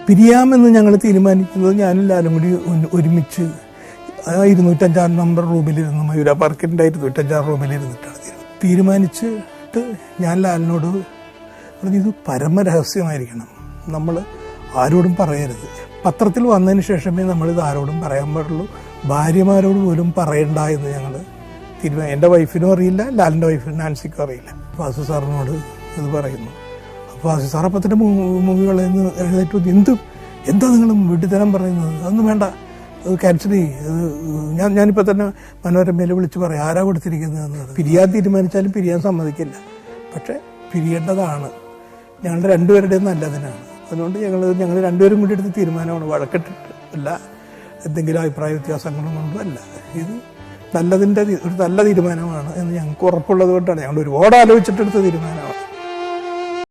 പിരിയാമെന്ന് ഞങ്ങൾ തീരുമാനിക്കുന്നത് ഞാനും ലാലും കൂടി ഒരുമിച്ച് 205 നമ്പർ റൂമിലിരുന്ന് മയൂര പാർക്കിൻ്റെ 205 റൂമിലിരുന്നിട്ടാണ് തീരുമാനിച്ചിട്ട് ഞാൻ ലാലിനോട് പറഞ്ഞു, ഇത് പരമരഹസ്യമായിരിക്കണം, നമ്മൾ ആരോടും പറയരുത്. പത്രത്തിൽ വന്നതിന് ശേഷമേ നമ്മളിത് ആരോടും പറയാൻ പാടുള്ളൂ, ഭാര്യമാരോട് പോലും പറയണ്ട എന്ന് ഞങ്ങൾ എൻ്റെ വൈഫിനും അറിയില്ല, ലാലിൻ്റെ വൈഫിനും നാൻസിക്കും അറിയില്ല. വാസു സാറിനോട് ഇത് പറയുന്നു. അപ്പോൾ വാസു സാർ അപ്പത്തിൻ്റെ മൂവികളിൽ നിന്ന് എഴുന്നേറ്റ് എന്താ നിങ്ങൾ വീട്ടിത്തരം പറയുന്നത്, അതൊന്നും വേണ്ട, അത് ക്യാൻസൽ ചെയ്യും. ഞാനിപ്പോൾ തന്നെ മനോരമയിൽ വിളിച്ച് പറയാം ആരാ കൊടുത്തിരിക്കുന്നതെന്ന്. പിരിയാൻ തീരുമാനിച്ചാലും പിരിയാൻ സമ്മതിക്കില്ല, പക്ഷേ പിരിയേണ്ടതാണ്, ഞങ്ങളുടെ രണ്ടുപേരുടെയും നല്ലതിനാണ്. അതുകൊണ്ട് ഞങ്ങൾ രണ്ടുപേരും കൂടി എടുത്ത തീരുമാനമാണ്, വഴക്കിട്ടിട്ട് അല്ല, എന്തെങ്കിലും അഭിപ്രായ വ്യത്യാസങ്ങളും കൊണ്ടും അല്ല. ഇത് നല്ലതിൻ്റെ ഒരു നല്ല തീരുമാനമാണ് എന്ന് ഞങ്ങൾക്ക് ഉറപ്പുള്ളത് കൊണ്ടാണ് ഞങ്ങൾ ഒരുപാട് ആലോചിച്ചിട്ടെടുത്ത തീരുമാനമാണ്.